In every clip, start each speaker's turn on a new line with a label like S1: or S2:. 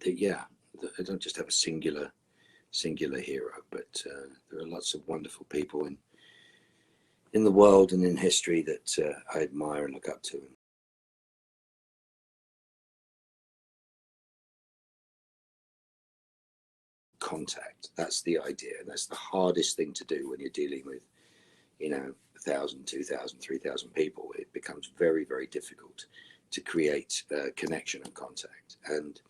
S1: yeah, I don't just have a singular hero, but there are lots of wonderful people in the world and in history that I admire and look up to. Contact, that's the idea. That's the hardest thing to do when you're dealing with, 1,000, 2,000, 3,000 people. It becomes very, very difficult to create connection and contact, and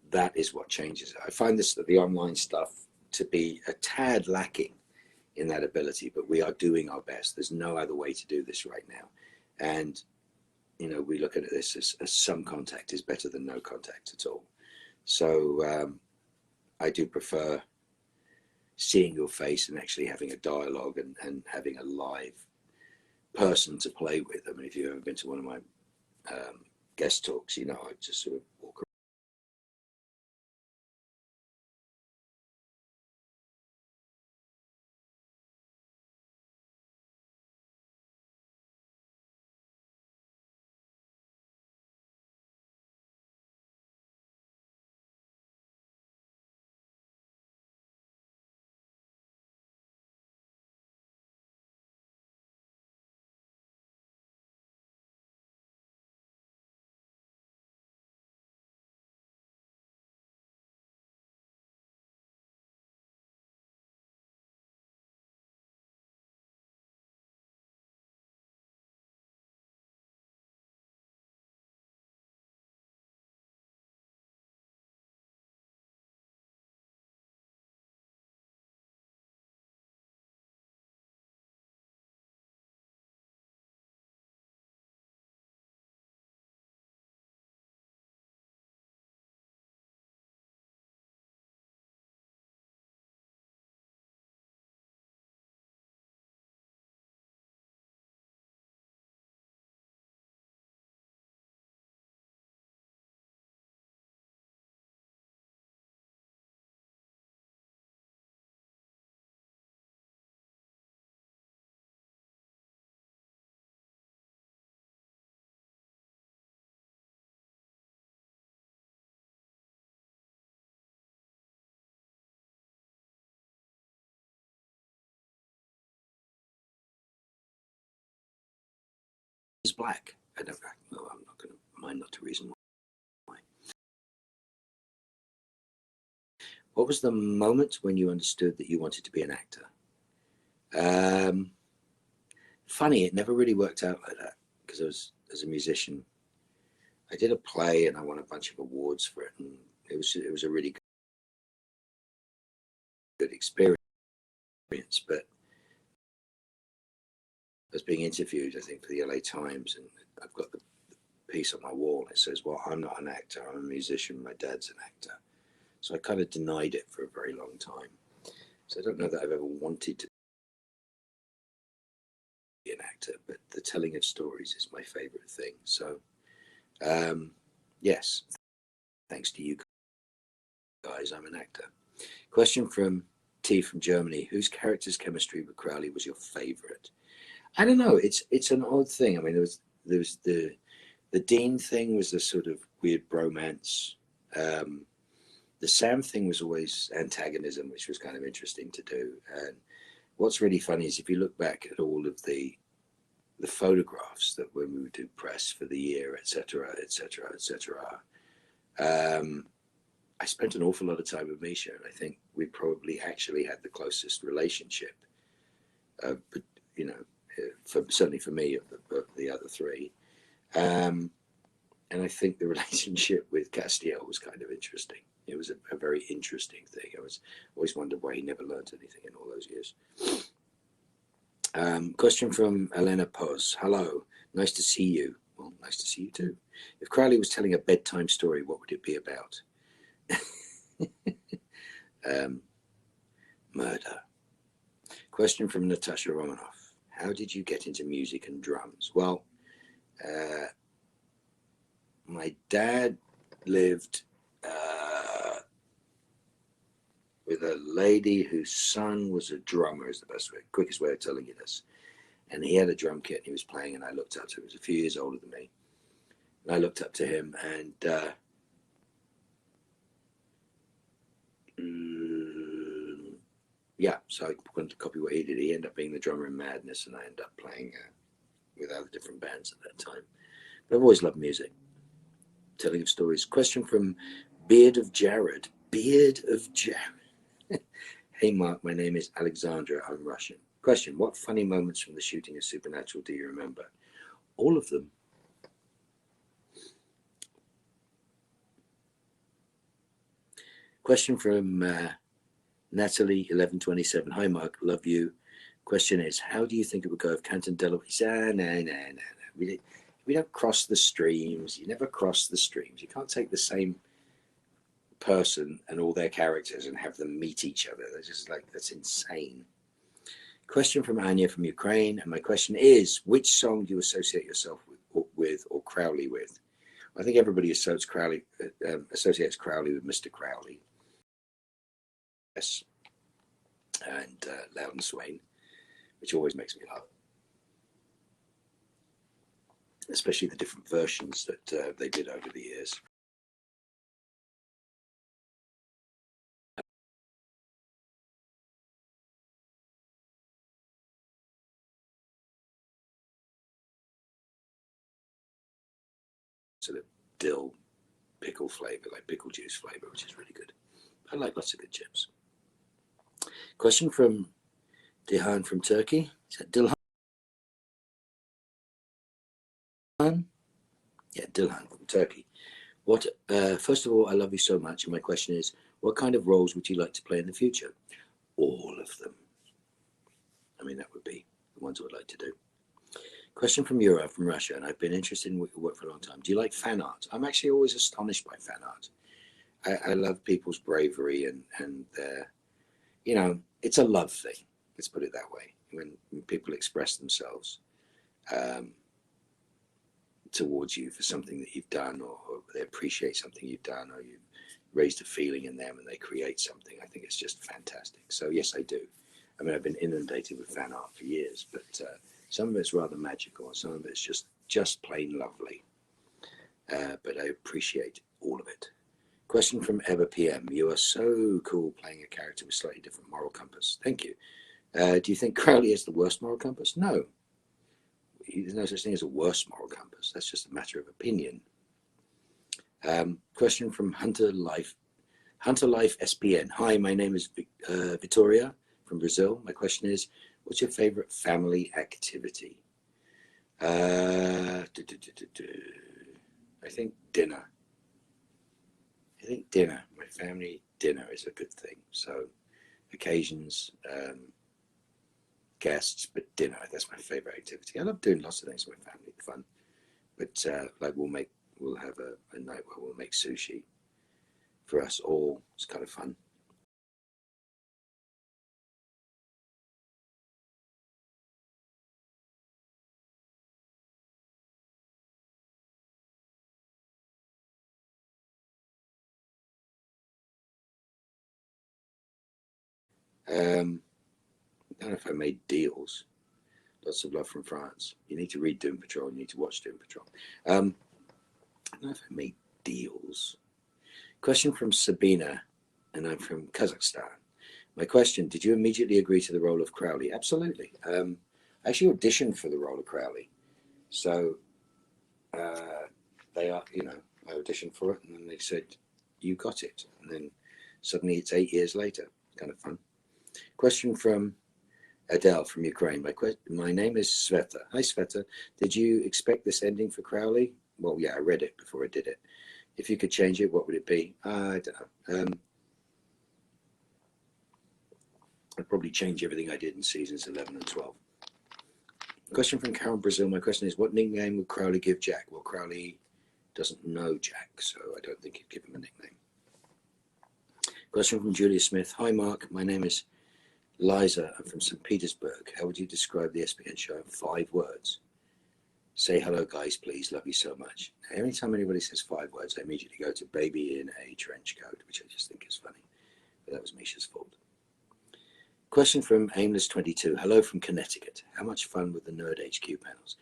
S1: that is what changes it. I find the online stuff to be a tad lacking in that ability, but we are doing our best. There's no other way to do this right now, and we look at this as some contact is better than no contact at all. So I do prefer seeing your face and actually having a dialogue and having a live person to play with. I mean, if you've ever been to one of my guest talks, I just sort of walk around. It's black. I don't know. I'm not going to mind not to reason why. What was the moment when you understood that you wanted to be an actor? Um, Funny, it never really worked out like that because as a musician, I did a play and I won a bunch of awards for it, and it was a really good experience. But I was being interviewed, I think, for the LA Times, and I've got the piece on my wall. It says, "Well, I'm not an actor. I'm a musician. My dad's an actor." So I kind of denied it for a very long time. So I don't know that I've ever wanted to be an actor, but the telling of stories is my favorite thing. So, yes, thanks to you guys, I'm an actor. Question from T from Germany: whose character's chemistry with Crowley was your favorite? I don't know. It's an odd thing. I mean, there was the Dean thing was a sort of weird bromance. The Sam thing was always antagonism, which was kind of interesting to do. And what's really funny is if you look back at all of the photographs that when we would do press for the year, etc., etc., etc. I spent an awful lot of time with Misha, and I think we probably actually had the closest relationship. But certainly for me, of the other three. And I think the relationship with Castiel was kind of interesting. It was a very interesting thing. I always wondered why he never learned anything in all those years. Question from Elena Poz. Hello, nice to see you. Well, nice to see you too. If Crowley was telling a bedtime story, what would it be about? Murder. Question from Natasha Romanoff. How did you get into music and drums? Well, my dad lived with a lady whose son was a drummer, is the quickest way of telling you this. And he had a drum kit and he was playing, and I looked up to him. He was a few years older than me. And I looked up to him, and Yeah, so I wanted to copy what he did. He ended up being the drummer in Madness, and I ended up playing with other different bands at that time. But I've always loved music, telling of stories. Question from Beard of Jared. Beard of Jared. Hey, Mark, my name is Alexandra. I'm Russian. Question, what funny moments from the shooting of Supernatural do you remember? All of them. Question from Natalie 1127. Hi, Mark. Love you. Question is, how do you think it would go if Canton Delaware? No. We don't cross the streams. You never cross the streams. You can't take the same person and all their characters and have them meet each other. They're just like, that's insane. Question from Anya from Ukraine. And my question is, which song do you associate yourself with or Crowley with? I think everybody associates Crowley with Mr. Crowley. Yes. And Loud and Swain, which always makes me laugh. Especially the different versions that they did over the years. Sort of dill pickle flavor, like pickle juice flavor, which is really good. I like lots of good chips. Question from Dihan from Turkey. Is that Dilhan? Yeah, Dilhan from Turkey. What? First of all, I love you so much, and my question is, what kind of roles would you like to play in the future? All of them. I mean, that would be the ones I would like to do. Question from Yura from Russia, and I've been interested in your work for a long time. Do you like fan art? I'm actually always astonished by fan art. I love people's bravery and their, you know, it's a love thing. Let's put it that way. When people express themselves towards you for something that you've done, or they appreciate something you've done, or you've raised a feeling in them and they create something, I think it's just fantastic. So yes, I do. I mean, I've been inundated with fan art for years, but some of it's rather magical, and some of it's just plain lovely. But I appreciate all of it. Question from Ever PM. You are so cool playing a character with slightly different moral compass. Thank you. Do you think Crowley has the worst moral compass? No. There's no such thing as a worse moral compass. That's just a matter of opinion. Question from Hunter Life SPN. Hi, my name is Victoria from Brazil. My question is, what's your favorite family activity? I think dinner. My family dinner is a good thing. So occasions, guests, but dinner, that's my favorite activity. I love doing lots of things with my family, fun. But like we'll have a night where we'll make sushi for us all. It's kind of fun. I don't know if I made deals. Lots of love from France. You need to read Doom Patrol. You need to watch Doom Patrol. I don't know if I made deals. Question from Sabina, and I'm from Kazakhstan. My question, did you immediately agree to the role of Crowley? Absolutely. I actually auditioned for the role of Crowley. So they are, I auditioned for it, and then they said, you got it. And then suddenly it's 8 years later. Kind of fun. Question from Adele from Ukraine. My name is Sveta. Hi, Sveta. Did you expect this ending for Crowley? Well, yeah, I read it before I did it. If you could change it, what would it be? I don't know. I'd probably change everything I did in seasons 11 and 12. Question from Karen Brazil. My question is, what nickname would Crowley give Jack? Well, Crowley doesn't know Jack, so I don't think he'd give him a nickname. Question from Julia Smith. Hi, Mark. My name is Liza. I'm from St. Petersburg. How would you describe the SPN show in 5 words? Say hello, guys, please. Love you so much. Now, anytime anybody says 5 words, I immediately go to baby in a trench coat, which I just think is funny. But that was Misha's fault. Question from Aimless22. Hello from Connecticut. How much fun with the Nerd HQ panels?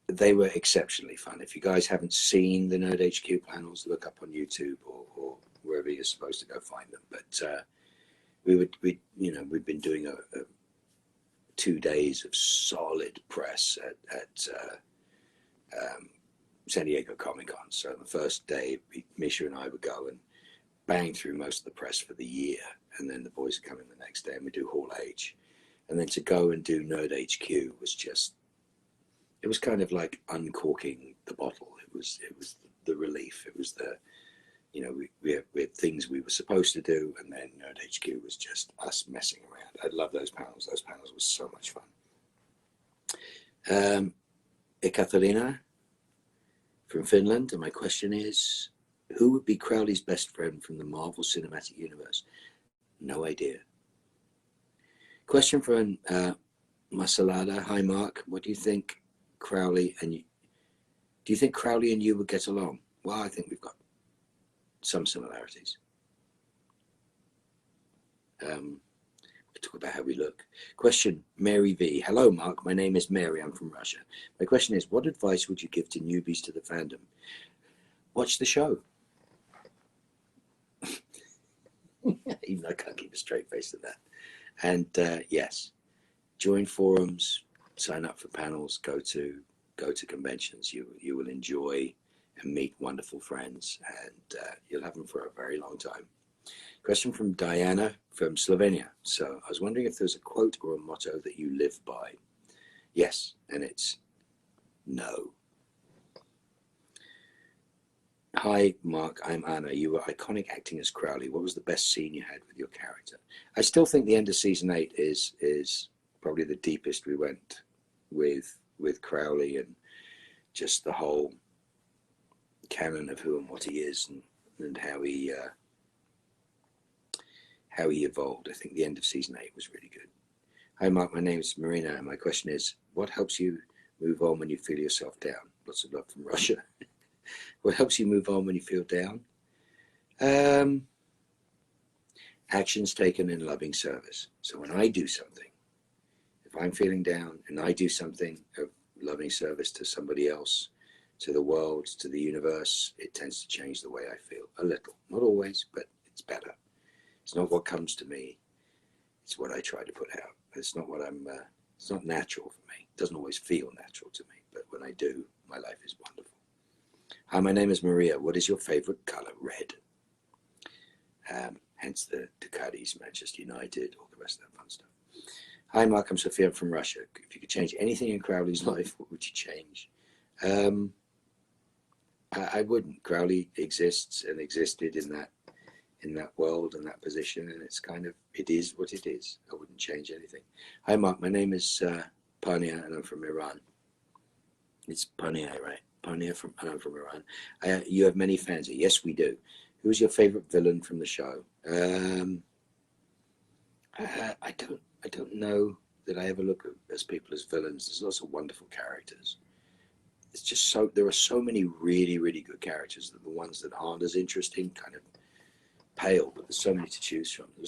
S1: They were exceptionally fun. If you guys haven't seen the Nerd HQ panels, look up on YouTube or wherever you're supposed to go find them. But we'd been doing 2 days of solid press at San Diego Comic-Con. So the first day, Misha and I would go and bang through most of the press for the year, and then the boys would come in the next day and we do Hall H. And then to go and do Nerd HQ was just, it was kind of like uncorking the bottle. It was the relief. It was the, we had things we were supposed to do, and then Nerd HQ was just us messing around. I love those panels. Those panels were so much fun. Ekaterina from Finland, and my question is, who would be Crowley's best friend from the Marvel Cinematic Universe? No idea. Question from Masalada. Hi, Mark. What do you think Crowley and you? Do you think Crowley and you would get along? Well, I think we've got some similarities. We talk about how we look. Question, Mary V. Hello, Mark. My name is Mary. I'm from Russia. My question is, what advice would you give to newbies to the fandom? Watch the show. Even though I can't keep a straight face to that. And yes, join forums, sign up for panels, go to conventions. You will enjoy and meet wonderful friends, and you'll have them for a very long time. Question from Diana from Slovenia. So I was wondering if there's a quote or a motto that you live by. Yes, and it's no. Hi, Mark. I'm Anna. You were iconic acting as Crowley. What was the best scene you had with your character? I still think the end of season 8 is probably the deepest we went with Crowley, and just the whole canon of who and what he is, and how he evolved. I think the end of season 8 was really good. Hi, Mark. My name is Marina, and my question is, what helps you move on when you feel yourself down? Lots of love from Russia. What helps you move on when you feel down? Actions taken in loving service. So when I do something, if I'm feeling down and I do something of loving service to somebody else, to the world, to the universe, it tends to change the way I feel a little. Not always, but it's better. It's not what comes to me. It's what I try to put out. It's not what it's not natural for me. It doesn't always feel natural to me, but when I do, my life is wonderful. Hi, my name is Maria. What is your favorite color? Red. Hence the Ducatis, Manchester United, all the rest of that fun stuff. Hi, Mark. I'm Sophia from Russia. If you could change anything in Crowley's life, what would you change? I wouldn't. Crowley exists and existed in that world and that position, and it is what it is. I wouldn't change anything. Hi, Mark. My name is Pania, and I'm from Iran. It's Pania, right? Pania and I'm from Iran. You have many fans. Yes, we do. Who's your favorite villain from the show? I don't know that I ever look at people as villains. There's lots of wonderful characters. It's just there are so many really, really good characters that the ones that aren't as interesting kind of pale, but there's so many to choose from. I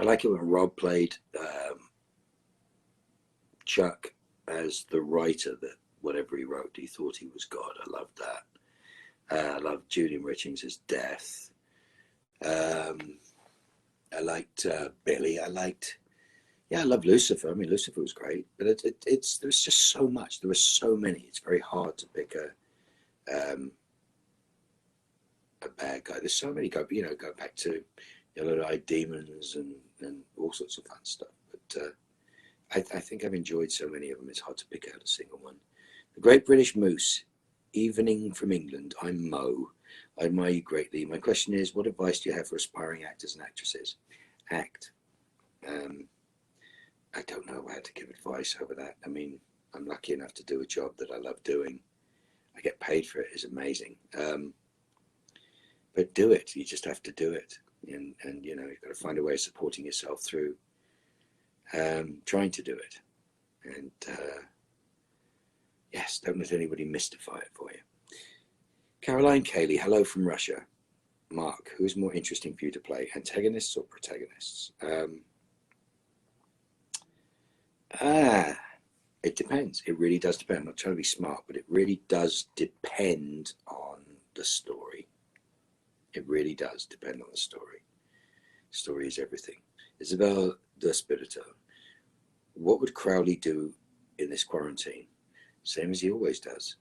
S1: like it when Rob played Chuck as the writer that whatever he wrote, he thought he was God. I loved that. I loved Julian Richings' Death. I liked Billy. I love Lucifer. I mean, Lucifer was great, but there's just so much. There were so many. It's very hard to pick a bad guy. There's so many. Go back to Yellow-Eyed Demons and all sorts of fun stuff. But I think I've enjoyed so many of them. It's hard to pick out a single one. The Great British Moose, evening from England. I'm Mo. I admire you greatly. My question is, what advice do you have for aspiring actors and actresses? Act. I don't know how to give advice over that. I mean, I'm lucky enough to do a job that I love doing. I get paid for it. It's amazing. But do it. You just have to do it. And you've got to find a way of supporting yourself through trying to do it. And yes, don't let anybody mystify it for you. Caroline Cayley, hello from Russia. Mark, who is more interesting for you to play, antagonists or protagonists? It depends. It really does depend. I'm not trying to be smart, but it really does depend on the story. It really does depend on the story. Story is everything. Isabel de Spirito, what would Crowley do in this quarantine? Same as he always does.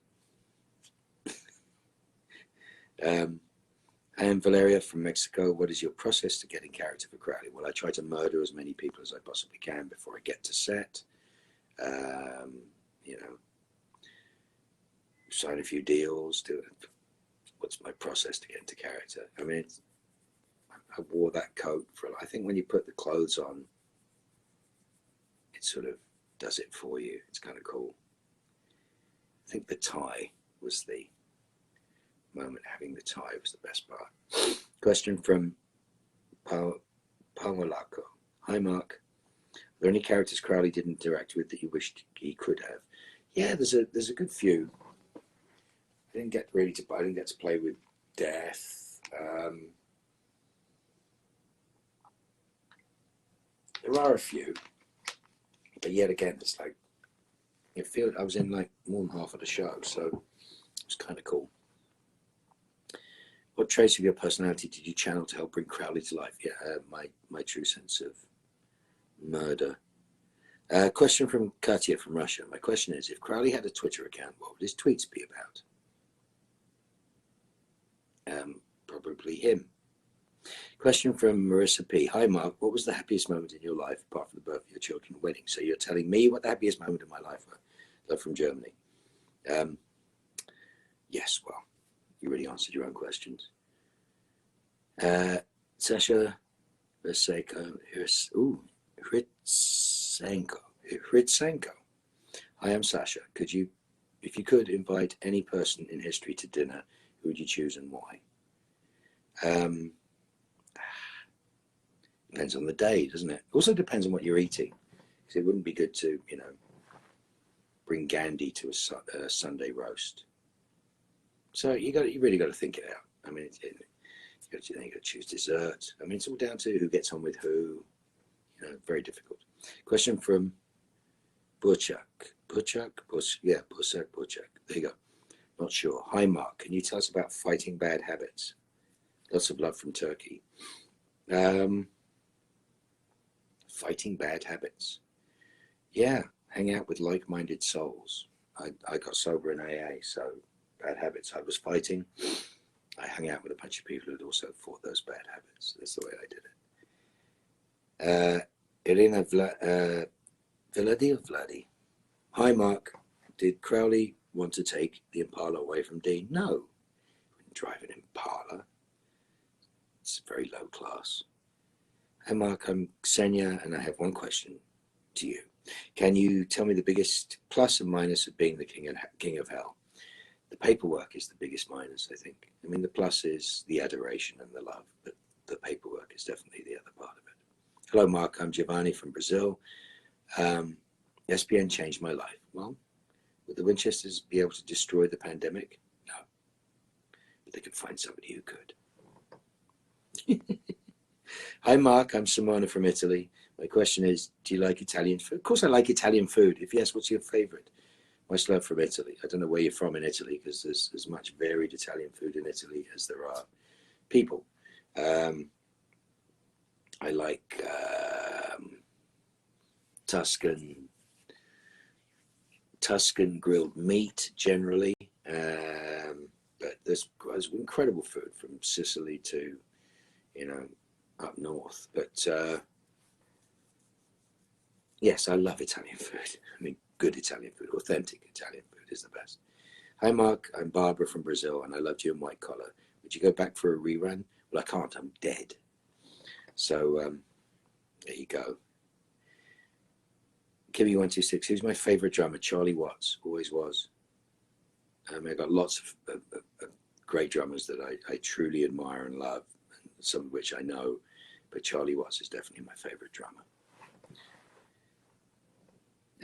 S1: I am Valeria from Mexico. What is your process to get in character for Crowley? Well, I try to murder as many people as I possibly can before I get to set. You know, sign a few deals. What's my process to get into character? I mean, I wore that coat for. I think when you put the clothes on, it sort of does it for you. It's kind of cool. I think the tie was the moment. Having the tie was the best part. Question from Palmolaco. Hi, Mark. Are there any characters Crowley didn't interact with that you wished he could have? Yeah, there's a good few. I didn't get to play with Death. There are a few, but yet again, it's like I was in like more than half of the show, so it's kind of cool. What traits of your personality did you channel to help bring Crowley to life? Yeah, my true sense of murder. Question from Katya from Russia. My question is, if Crowley had a Twitter account, what would his tweets be about? Probably him. Question from Marissa P. Hi, Mark. What was the happiest moment in your life apart from the birth of your children and wedding? So you're telling me what the happiest moment in my life was. Love from Germany. Yes, well, you really answered your own questions. Sasha Hritsenko. Hritsenko. Hi, I'm Sasha. If you could invite any person in history to dinner, who would you choose and why? Depends on the day, doesn't it? Also depends on what you're eating. Because it wouldn't be good to, bring Gandhi to a Sunday roast. So you really got to think it out. I mean, you got to choose dessert. I mean, it's all down to who gets on with who. Very difficult. Question from Burchak. Yeah, Burchak. There you go. Not sure. Hi, Mark. Can you tell us about fighting bad habits? Lots of love from Turkey. Fighting bad habits. Yeah, hang out with like-minded souls. I got sober in AA, so bad habits. I was fighting. I hung out with a bunch of people who had also fought those bad habits. That's the way I did it. Irina Vladi. Hi, Mark. Did Crowley want to take the Impala away from Dean? No. He wouldn't drive an Impala. It's very low class. Hi, Mark. I'm Ksenia, and I have one question to you. Can you tell me the biggest plus and minus of being the king of hell? The paperwork is the biggest minus, I think. I mean, the plus is the adoration and the love, but the paperwork is definitely the other part of it. Hello, Mark. I'm Giovanni from Brazil. SPN changed my life. Well, would the Winchesters be able to destroy the pandemic? No. But they could find somebody who could. Hi, Mark. I'm Simona from Italy. My question is, do you like Italian food? Of course I like Italian food. If yes, what's your favorite? Much love from Italy. I don't know where you're from in Italy because there's as much varied Italian food in Italy as there are people. I like Tuscan grilled meat generally, but there's incredible food from Sicily to up north. But yes, I love Italian food. I mean, good Italian food, authentic Italian food is the best. Hi, Mark. I'm Barbara from Brazil, and I loved you in White Collar. Would you go back for a rerun? Well, I can't. I'm dead. So there you go. Kimmy126. Who's my favorite drummer? Charlie Watts. Always was. I got lots of great drummers that I truly admire and love, some of which I know, but Charlie Watts is definitely my favorite drummer.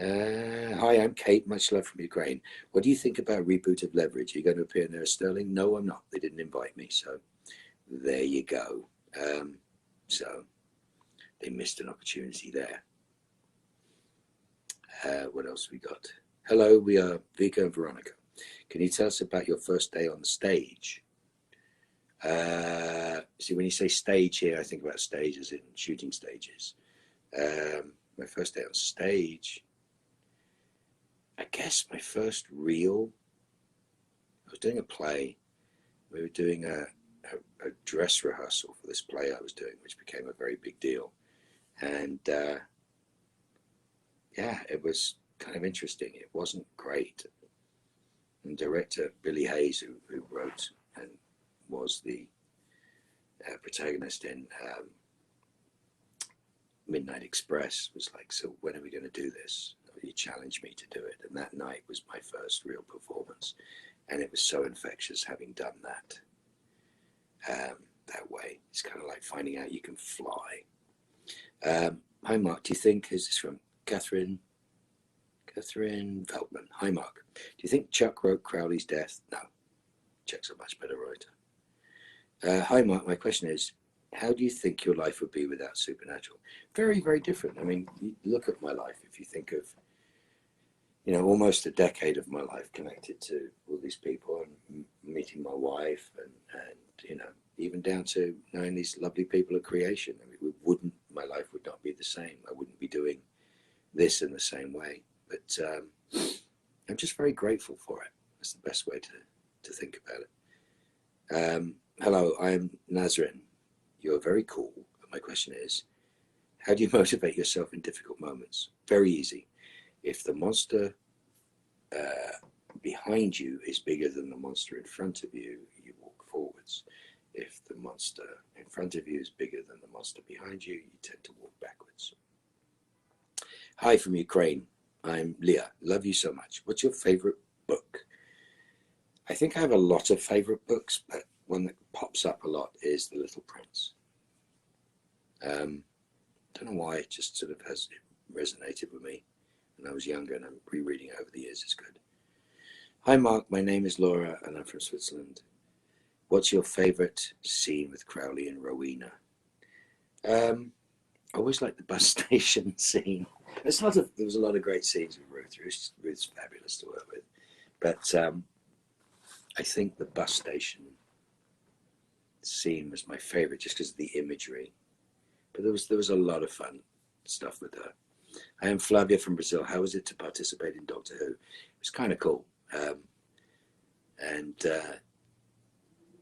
S1: Hi, I'm Kate. Much love from Ukraine. What do you think about reboot of Leverage? Are you going to appear in there as Sterling? No, I'm not. They didn't invite me, so there you go. So they missed an opportunity there. What else we got? Hello, we are Vika and Veronica. Can you tell us about your first day on the stage? See, when you say stage here, I think about stages in shooting stages. My first day on stage, I guess my first real, I was doing a play. We were doing a dress rehearsal for this play I was doing, which became a very big deal. And yeah, it was kind of interesting. It wasn't great. And director Billy Hayes, who wrote and was the protagonist in Midnight Express, was like, so when are we going to do this? He challenged me to do it. And that night was my first real performance. And it was so infectious having done that that way. It's kind of like finding out you can fly. Hi, Mark. Do you think, is this from Catherine Veltman? Hi, Mark. Do you think Chuck wrote Crowley's death? No. Chuck's a much better writer. Hi, Mark. My question is, how do you think your life would be without Supernatural? Very, very different. I mean, you look at my life. If you think of, you know, almost a decade of my life connected to all these people and meeting my wife and you know, even down to knowing these lovely people at creation. I mean, my life would not be the same. I wouldn't be doing this in the same way. But I'm just very grateful for it. That's the best way to think about it. Hello, I'm Nazrin. You're very cool. But my question is, how do you motivate yourself in difficult moments? Very easy. If the monster behind you is bigger than the monster in front of you, you walk forwards. If the monster in front of you is bigger than the monster behind you, you tend to walk backwards. Hi from Ukraine. I'm Leah. Love you so much. What's your favorite book? I think I have a lot of favorite books, but one that pops up a lot is The Little Prince. Don't know why, it just sort of has resonated with me when I was younger, and I'm rereading it over the years. It's good. Hi, Mark. My name is Laura, and I'm from Switzerland. What's your favorite scene with Crowley and Rowena? I always like the bus station scene. There was a lot of great scenes with Ruth. Ruth's fabulous to work with. But I think the bus station scene was my favorite just because of the imagery. But there was a lot of fun stuff with her. I am Flavia from Brazil. How was it to participate in Doctor Who? It was kind of cool.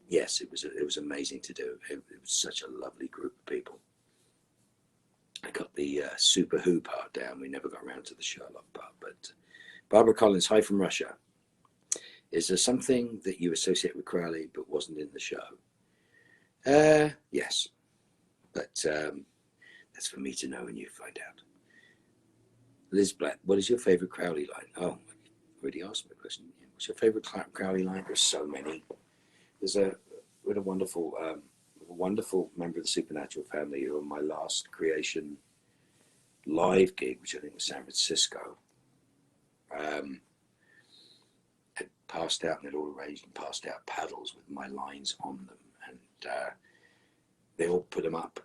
S1: Yes, it was amazing to do. It was such a lovely group of people. I got the Super Who part down. We never got around to the Sherlock part. But Barbara Collins, hi from Russia. Is there something that you associate with Crowley but wasn't in the show? Yes, but that's for me to know and you find out. Liz Black, what is your favorite Crowley line? Oh, I already asked my question. What's your favorite Crowley line? There's so many. We had a wonderful member of the Supernatural family who, on my last creation live gig, which I think was San Francisco, had passed out and had all arranged and passed out paddles with my lines on them, and they all put them up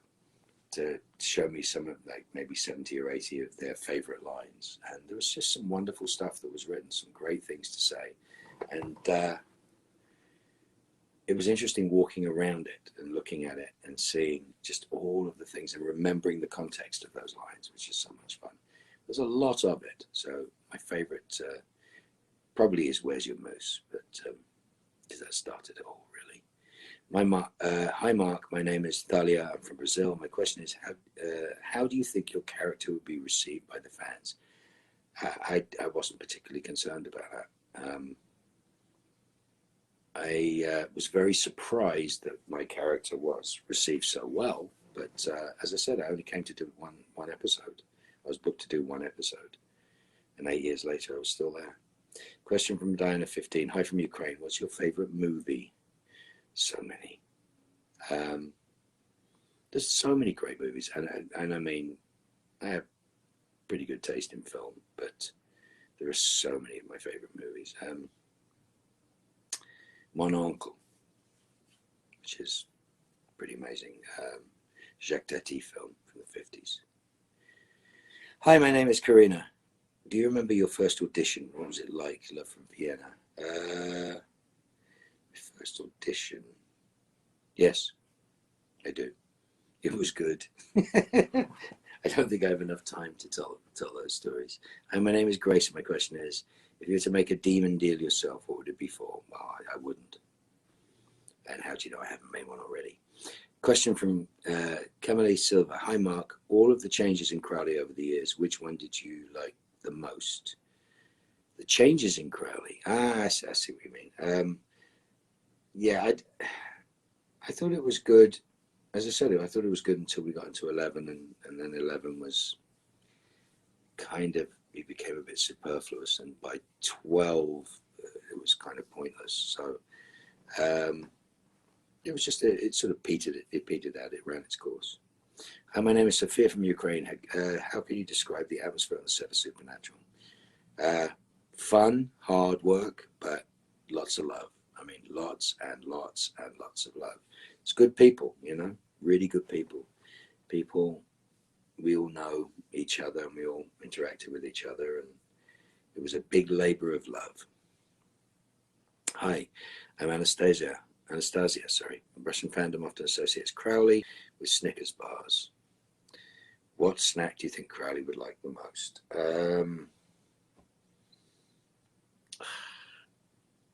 S1: to show me some of, like, maybe 70 or 80 of their favorite lines. And there was just some wonderful stuff that was written, some great things to say. And it was interesting walking around it and looking at it and seeing just all of the things and remembering the context of those lines, which is so much fun. There's a lot of it. So my favorite probably is Where's Your Moose, but because that started it all, really. Hi, Mark. My name is Thalia. I'm from Brazil. My question is, how do you think your character would be received by the fans? I wasn't particularly concerned about that. I was very surprised that my character was received so well, but as I said, I only came to do one episode. I was booked to do one episode, and 8 years later, I was still there. Question from Diana 15. Hi from Ukraine. What's your favorite movie? So many. There's so many great movies, and I mean, I have pretty good taste in film, but there are so many of my favorite movies. Mon Oncle, which is pretty amazing. Jacques Tati film from the 50s. Hi, my name is Karina. Do you remember your first audition? What was it like? Love from Vienna. First audition. Yes, I do. It was good. I don't think I have enough time to tell those stories. And my name is Grace, and my question is, if you were to make a demon deal yourself, what would it be for? Well, I wouldn't. And how do you know I haven't made one already? Question from Camille Silva. Hi, Mark. All of the changes in Crowley over the years, which one did you like the most? The changes in Crowley. I see what you mean. Yeah, I thought it was good. As I said, I thought it was good until we got into 11, and then 11 was kind of, it became a bit superfluous, and by 12 it was kind of pointless. So it was just, it sort of petered out, it ran its course. My name is Sophia from Ukraine. How can you describe the atmosphere on the set of Supernatural? Fun, hard work, but lots of love. I mean, lots and lots and lots of love. It's good people, you know, really good people. People, we all know each other, and we all interacted with each other, and it was a big labor of love. Hi, I'm Anastasia, sorry. Russian fandom often associates Crowley with Snickers bars. What snack do you think Crowley would like the most?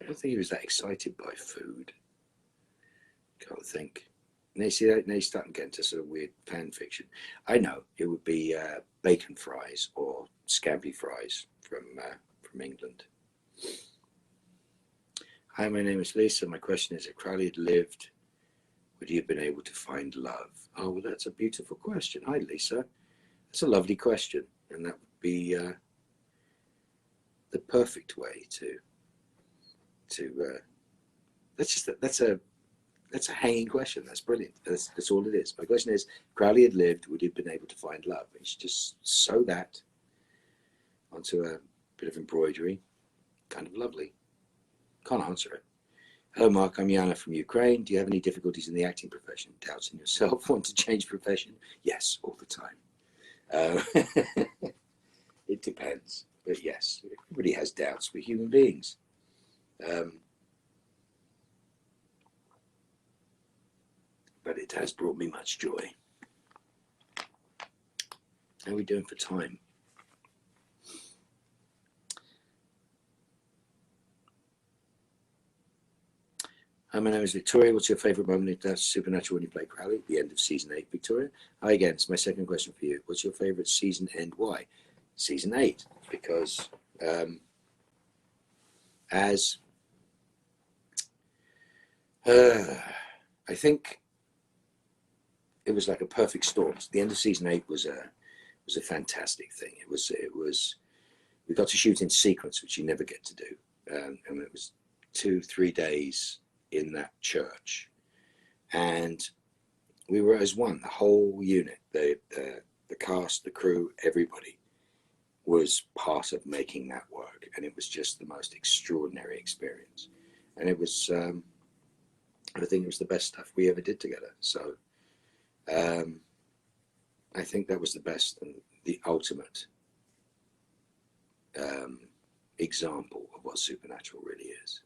S1: I don't think he was that excited by food. Can't think. Now you see that, now you're starting to get into sort of weird fan fiction. I know it would be bacon fries or scampi fries from England. Hi, my name is Lisa. My question is, if Crowley had lived, would he have been able to find love? Oh, well, that's a beautiful question. Hi, Lisa. That's a lovely question, and that would be the perfect way to that's a hanging question. That's brilliant. That's all it is. My question is, if Crowley had lived, would he have been able to find love? And you just sew that onto a bit of embroidery. Kind of lovely. Can't answer it. Hello, Mark. I'm Yana from Ukraine. Do you have any difficulties in the acting profession? Doubts in yourself? Want to change profession? Yes, all the time. It depends. But yes, everybody has doubts. We're human beings. But it has brought me much joy. How are we doing for time? Hi, my name is Victoria. What's your favourite moment in Supernatural when you play Crowley? At the end of season 8, Victoria. Hi again. It's my second question for you. What's your favourite season and why? Season 8, because I think it was like a perfect storm. The end of season 8 was a fantastic thing. It was we got to shoot in sequence, which you never get to do, and it was 2-3 days in that church, and we were as one. The whole unit, the cast, the crew, everybody was part of making that work, and it was just the most extraordinary experience. And it was, I think it was the best stuff we ever did together. So I think that was the best and the ultimate example of what Supernatural really is.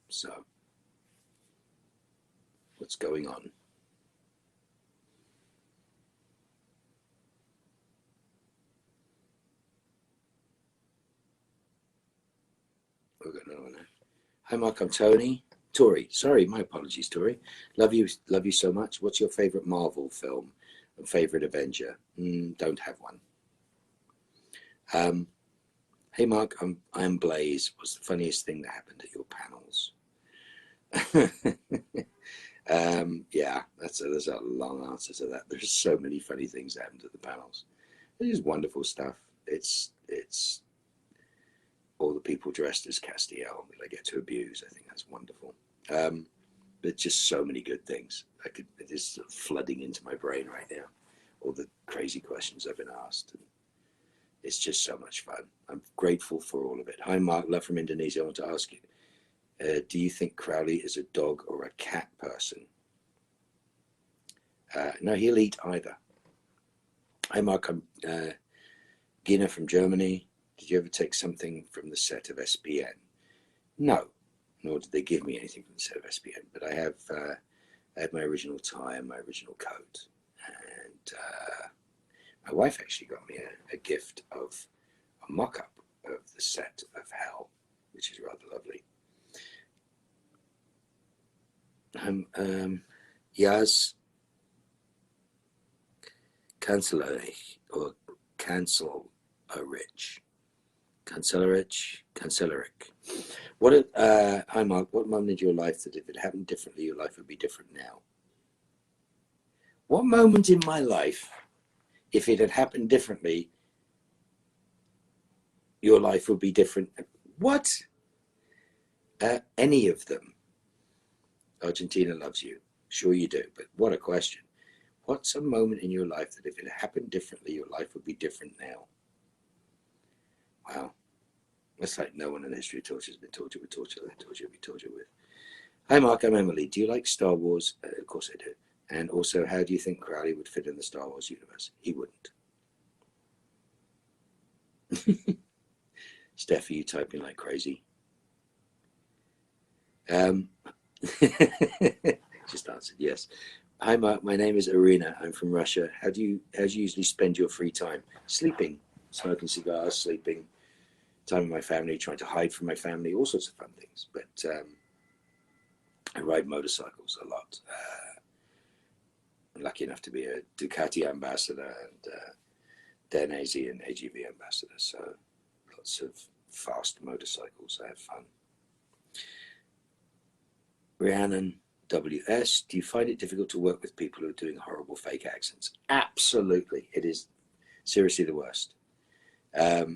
S1: So, what's going on? We've got another one there. Hi, Mark. I'm Tony. Tori. Sorry, my apologies, Tori. Love you so much. What's your favorite Marvel film and favorite Avenger? Don't have one. Hey, Mark. I'm Blaze. What's the funniest thing that happened at your panels? Yeah, there's a long answer to that. There's so many funny things that happened at the panels. It is wonderful stuff. It's all the people dressed as Castiel that I get to abuse. I think that's wonderful. But just so many good things. It is flooding into my brain right now. All the crazy questions I've been asked. And it's just so much fun. I'm grateful for all of it. Hi, Mark. Love from Indonesia. I want to ask you, do you think Crowley is a dog or a cat person? No, he'll eat either. Hi, Mark. I'm Gina from Germany. Did you ever take something from the set of SPN? No, nor did they give me anything from the set of SPN. But I have I had my original tie and my original coat. And my wife actually got me a gift of a mock-up of the set of Hell, which is rather lovely. Yaz Kancelarich or Kancelarich. What? Hi Mark. What moment in your life that if it happened differently, your life would be different now? What moment in my life, if it had happened differently, your life would be different? What? Any of them. Argentina loves you. Sure you do. But what a question. What's a moment in your life that if it happened differently, your life would be different now? Wow. That's like no one in the history of torture has been tortured with torture. That torture will be tortured with. Hi, Mark. I'm Emily. Do you like Star Wars? Of course I do. And also, how do you think Crowley would fit in the Star Wars universe? He wouldn't. Steph, are you typing like crazy? Just answered yes. Hi, Mark. My name is Irina. I'm from Russia. How do you usually spend your free time? Sleeping, smoking cigars, sleeping, time with my family, trying to hide from my family, all sorts of fun things. But I ride motorcycles a lot. I'm lucky enough to be a Ducati ambassador and Dainese and AGV ambassador. So lots of fast motorcycles. I have fun. Rhiannon WS, do you find it difficult to work with people who are doing horrible fake accents? Absolutely. It is seriously the worst.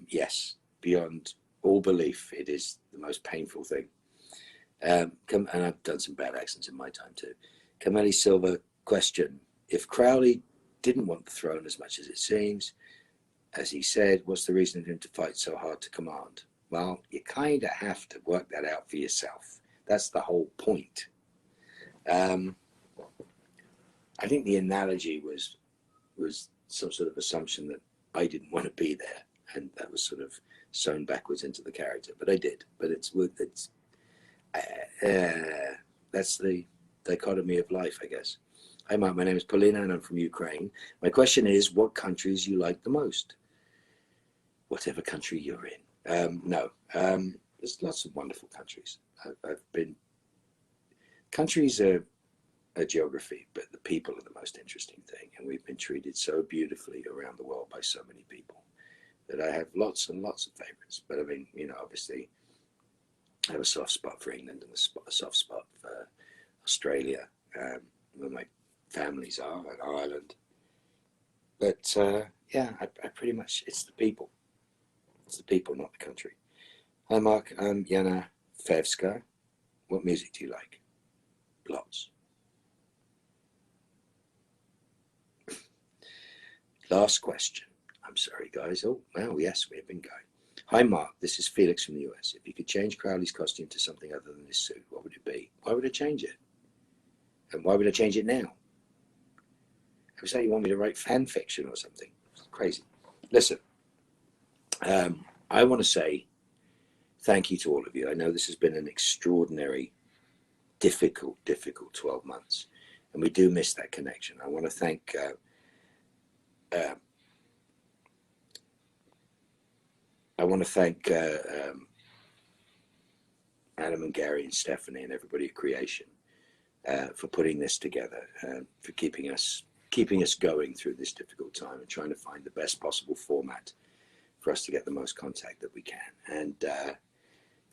S1: Yes, beyond all belief, it is the most painful thing. And I've done some bad accents in my time too. Cameli Silva, question. If Crowley didn't want the throne as much as it seems, as he said, what's the reason for him to fight so hard to command? Well, you kind of have to work that out for yourself. That's the whole point. I think the analogy was some sort of assumption that I didn't want to be there, and that was sort of sewn backwards into the character. But I did. But that's the dichotomy of life, I guess. Hi, Mark. My name is Paulina, and I'm from Ukraine. My question is, what countries you like the most? Whatever country you're in. No, there's lots of wonderful countries. I've been. Countries are a geography, but the people are the most interesting thing. And we've been treated so beautifully around the world by so many people that I have lots and lots of favorites. But I mean, obviously, I have a soft spot for England and a soft spot for Australia, where my families are, and Ireland. But yeah, I pretty much, it's the people. It's the people, not the country. Hi, Mark. I'm Yana Fevska. What music do you like? Lots. Last question. I'm sorry, guys. Oh, well, yes, we have been going. Hi, Mark. This is Felix from the US. If you could change Crowley's costume to something other than his suit, what would it be? Why would I change it? And why would I change it now? It was like you want me to write fan fiction or something. It's crazy. Listen, I want to say thank you to all of you. I know this has been an extraordinary, difficult 12 months, and we do miss that connection. I want to thank Adam and Gary and Stephanie and everybody at Creation for putting this together, for keeping us going through this difficult time and trying to find the best possible format for us to get the most contact that we can. And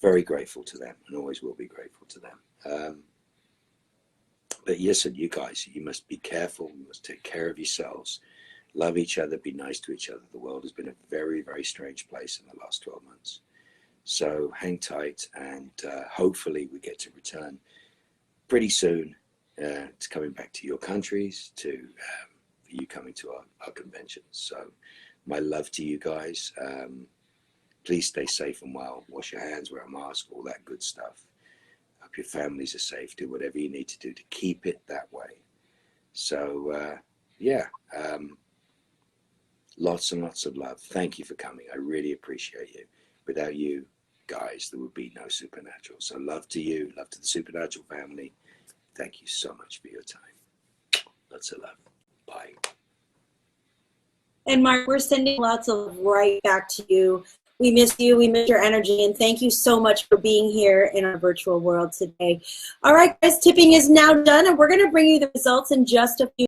S1: very grateful to them, and always will be grateful to them. But yes, and you guys, you must be careful. You must take care of yourselves. Love each other. Be nice to each other. The world has been a very, very strange place in the last 12 months. So hang tight, and hopefully we get to return pretty soon to coming back to your countries, to for you coming to our conventions. So my love to you guys. Please stay safe and well. Wash your hands, wear a mask, all that good stuff. Hope your families are safe. Do whatever you need to do to keep it that way. So yeah, lots and lots of love. Thank you for coming. I really appreciate you. Without you guys, there would be no Supernatural. So love to you, love to the Supernatural family. Thank you so much for your time. Lots of love. Bye.
S2: And Mark, we're sending lots of love right back to you. We miss you. We miss your energy. And thank you so much for being here in our virtual world today. All right, guys, tipping is now done. And we're going to bring you the results in just a few